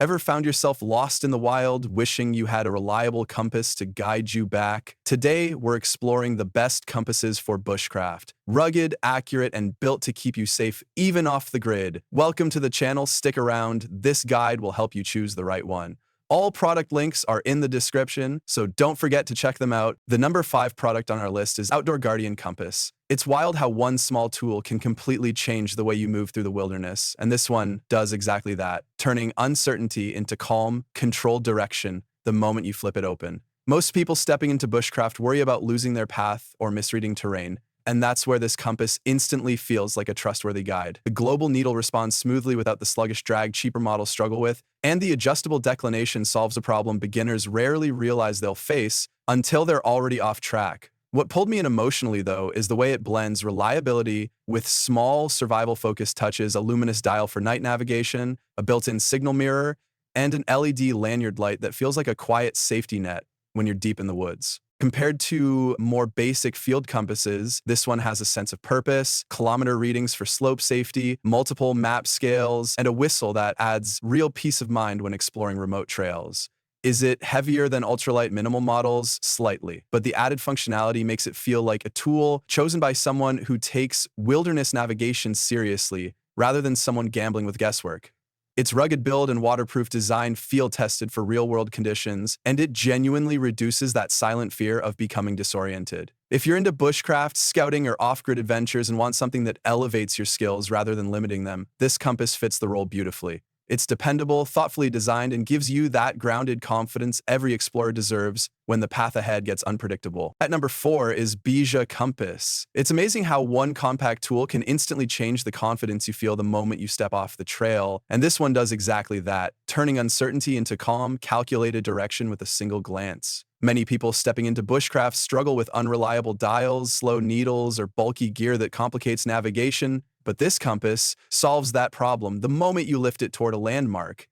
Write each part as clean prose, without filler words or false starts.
Ever found yourself lost in the wild, wishing you had a reliable compass to guide you back? Today, we're exploring the best compasses for bushcraft. Rugged, accurate, and built to keep you safe even off the grid. Welcome to the channel, stick around. This guide will help you choose the right one. All product links are in the description, so don't forget to check them out. The number 5 product on our list is Outdoor Guardian Compass. It's wild how one small tool can completely change the way you move through the wilderness, and this one does exactly that, turning uncertainty into calm, controlled direction the moment you flip it open. Most people stepping into bushcraft worry about losing their path or misreading terrain, and that's where this compass instantly feels like a trustworthy guide. The global needle responds smoothly without the sluggish drag cheaper models struggle with, and the adjustable declination solves a problem beginners rarely realize they'll face until they're already off track. What pulled me in emotionally, though, is the way it blends reliability with small, survival-focused touches, a luminous dial for night navigation, a built-in signal mirror, and an LED lanyard light that feels like a quiet safety net when you're deep in the woods. Compared to more basic field compasses, this one has a sense of purpose, kilometer readings for slope safety, multiple map scales, and a whistle that adds real peace of mind when exploring remote trails. Is it heavier than ultralight minimal models? Slightly, but the added functionality makes it feel like a tool chosen by someone who takes wilderness navigation seriously, rather than someone gambling with guesswork. Its rugged build and waterproof design feel tested for real-world conditions, and it genuinely reduces that silent fear of becoming disoriented. If you're into bushcraft, scouting, or off-grid adventures and want something that elevates your skills rather than limiting them, this compass fits the role beautifully. It's dependable, thoughtfully designed, and gives you that grounded confidence every explorer deserves when the path ahead gets unpredictable. At number 4 is BIJIA Compass. It's amazing how one compact tool can instantly change the confidence you feel the moment you step off the trail, and this one does exactly that, turning uncertainty into calm, calculated direction with a single glance. Many people stepping into bushcraft struggle with unreliable dials, slow needles, or bulky gear that complicates navigation, but this compass solves that problem the moment you lift it toward a landmark.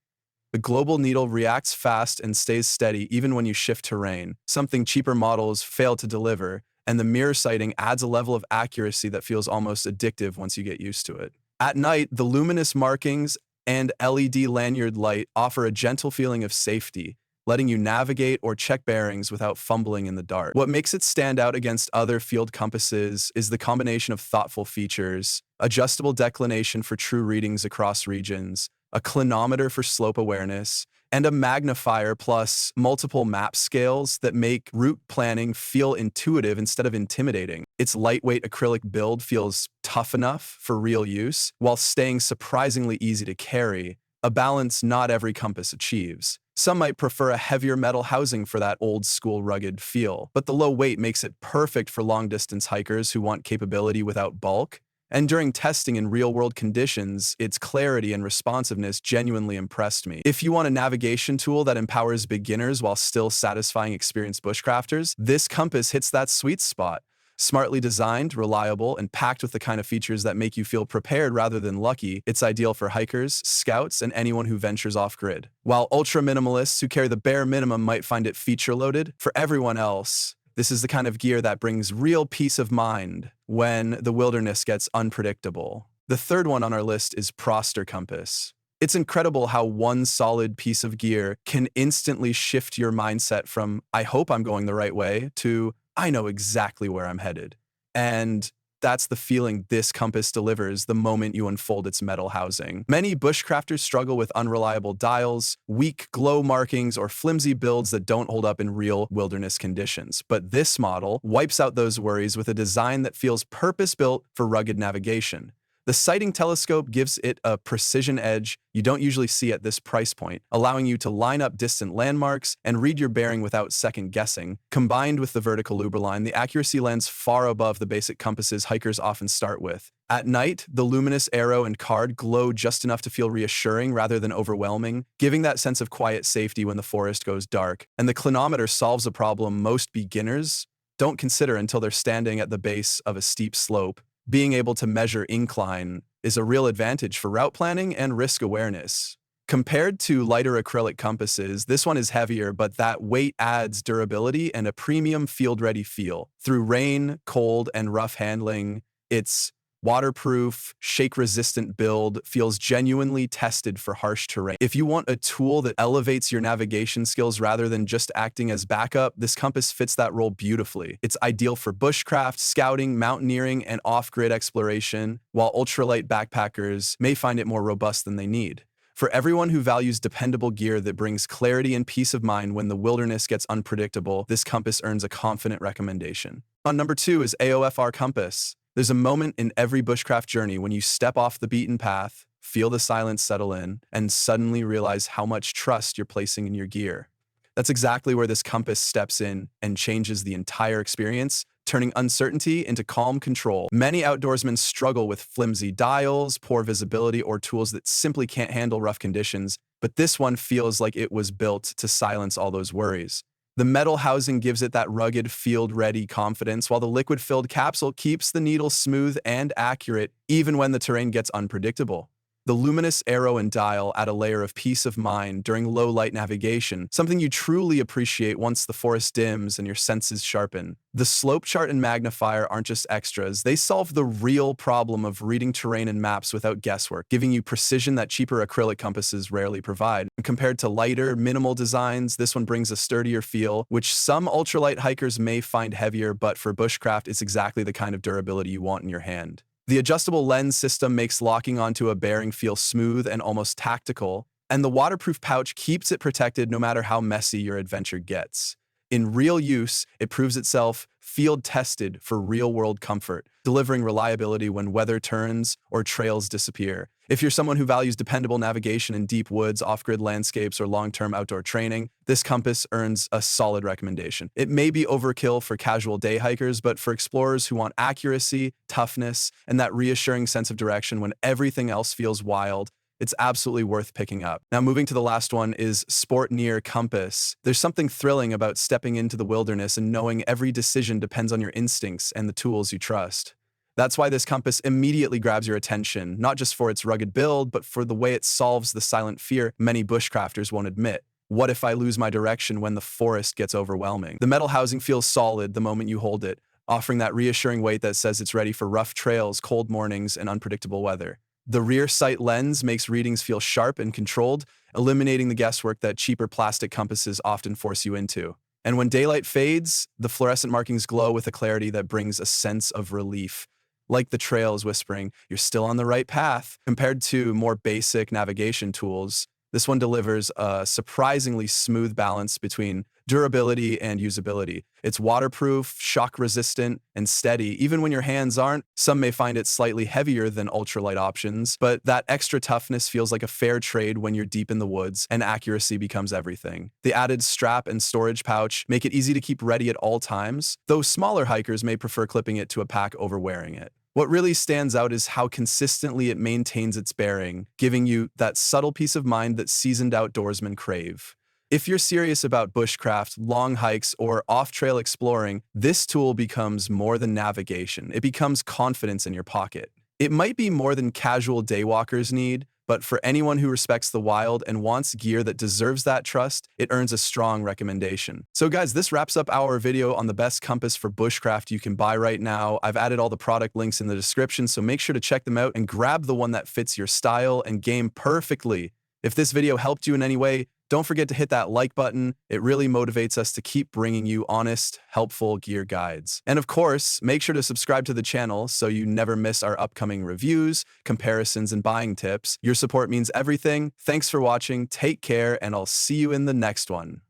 The global needle reacts fast and stays steady even when you shift terrain, something cheaper models fail to deliver, and the mirror sighting adds a level of accuracy that feels almost addictive once you get used to it. At night, the luminous markings and LED lanyard light offer a gentle feeling of safety, letting you navigate or check bearings without fumbling in the dark. What makes it stand out against other field compasses is the combination of thoughtful features, adjustable declination for true readings across regions, a clinometer for slope awareness, and a magnifier plus multiple map scales that make route planning feel intuitive instead of intimidating. Its lightweight acrylic build feels tough enough for real use, while staying surprisingly easy to carry, a balance not every compass achieves. Some might prefer a heavier metal housing for that old-school rugged feel, but the low weight makes it perfect for long-distance hikers who want capability without bulk. And during testing in real-world conditions, its clarity and responsiveness genuinely impressed me. If you want a navigation tool that empowers beginners while still satisfying experienced bushcrafters, this compass hits that sweet spot. Smartly designed, reliable, and packed with the kind of features that make you feel prepared rather than lucky, it's ideal for hikers, scouts, and anyone who ventures off-grid. While ultra-minimalists who carry the bare minimum might find it feature-loaded, for everyone else, this is the kind of gear that brings real peace of mind when the wilderness gets unpredictable. The third one on our list is Proster Compass. It's incredible how one solid piece of gear can instantly shift your mindset from, "I hope I'm going the right way," to "I know exactly where I'm headed." And that's the feeling this compass delivers the moment you unfold its metal housing. Many bushcrafters struggle with unreliable dials, weak glow markings, or flimsy builds that don't hold up in real wilderness conditions. But this model wipes out those worries with a design that feels purpose-built for rugged navigation. The sighting telescope gives it a precision edge you don't usually see at this price point, allowing you to line up distant landmarks and read your bearing without second-guessing. Combined with the vertical Uberline, the accuracy lands far above the basic compasses hikers often start with. At night, the luminous arrow and card glow just enough to feel reassuring rather than overwhelming, giving that sense of quiet safety when the forest goes dark. And the clinometer solves a problem most beginners don't consider until they're standing at the base of a steep slope. Being able to measure incline is a real advantage for route planning and risk awareness. Compared to lighter acrylic compasses, this one is heavier, but that weight adds durability and a premium field-ready feel. Through rain, cold, and rough handling, it's Waterproof, shake-resistant build feels genuinely tested for harsh terrain. If you want a tool that elevates your navigation skills rather than just acting as backup, this compass fits that role beautifully. It's ideal for bushcraft, scouting, mountaineering, and off-grid exploration, while ultralight backpackers may find it more robust than they need. For everyone who values dependable gear that brings clarity and peace of mind when the wilderness gets unpredictable, this compass earns a confident recommendation. On number 2 is AOFAR Compass. There's a moment in every bushcraft journey when you step off the beaten path, feel the silence settle in, and suddenly realize how much trust you're placing in your gear. That's exactly where this compass steps in and changes the entire experience, turning uncertainty into calm control. Many outdoorsmen struggle with flimsy dials, poor visibility, or tools that simply can't handle rough conditions, but this one feels like it was built to silence all those worries. The metal housing gives it that rugged, field-ready confidence, while the liquid-filled capsule keeps the needle smooth and accurate even when the terrain gets unpredictable. The luminous arrow and dial add a layer of peace of mind during low-light navigation, something you truly appreciate once the forest dims and your senses sharpen. The slope chart and magnifier aren't just extras, they solve the real problem of reading terrain and maps without guesswork, giving you precision that cheaper acrylic compasses rarely provide. Compared to lighter, minimal designs, this one brings a sturdier feel, which some ultralight hikers may find heavier, but for bushcraft, it's exactly the kind of durability you want in your hand. The adjustable lens system makes locking onto a bearing feel smooth and almost tactical, and the waterproof pouch keeps it protected no matter how messy your adventure gets. In real use, it proves itself field-tested for real-world comfort, delivering reliability when weather turns or trails disappear. If you're someone who values dependable navigation in deep woods, off-grid landscapes, or long-term outdoor training, this compass earns a solid recommendation. It may be overkill for casual day hikers, but for explorers who want accuracy, toughness, and that reassuring sense of direction when everything else feels wild, it's absolutely worth picking up. Now, moving to the last one is Sportneer Compass. There's something thrilling about stepping into the wilderness and knowing every decision depends on your instincts and the tools you trust. That's why this compass immediately grabs your attention, not just for its rugged build, but for the way it solves the silent fear many bushcrafters won't admit. What if I lose my direction when the forest gets overwhelming? The metal housing feels solid the moment you hold it, offering that reassuring weight that says it's ready for rough trails, cold mornings, and unpredictable weather. The rear sight lens makes readings feel sharp and controlled, eliminating the guesswork that cheaper plastic compasses often force you into. And when daylight fades, the fluorescent markings glow with a clarity that brings a sense of relief. Like the trails whispering, you're still on the right path. Compared to more basic navigation tools, this one delivers a surprisingly smooth balance between durability and usability. It's waterproof, shock-resistant, and steady. Even when your hands aren't, some may find it slightly heavier than ultralight options, but that extra toughness feels like a fair trade when you're deep in the woods and accuracy becomes everything. The added strap and storage pouch make it easy to keep ready at all times, though smaller hikers may prefer clipping it to a pack over wearing it. What really stands out is how consistently it maintains its bearing, giving you that subtle peace of mind that seasoned outdoorsmen crave. If you're serious about bushcraft, long hikes, or off-trail exploring, this tool becomes more than navigation. It becomes confidence in your pocket. It might be more than casual daywalkers need, but for anyone who respects the wild and wants gear that deserves that trust, it earns a strong recommendation. So guys, this wraps up our video on the best compass for bushcraft you can buy right now. I've added all the product links in the description, so make sure to check them out and grab the one that fits your style and game perfectly. If this video helped you in any way, don't forget to hit that like button. It really motivates us to keep bringing you honest, helpful gear guides. And of course, make sure to subscribe to the channel so you never miss our upcoming reviews, comparisons, and buying tips. Your support means everything. Thanks for watching, take care, and I'll see you in the next one.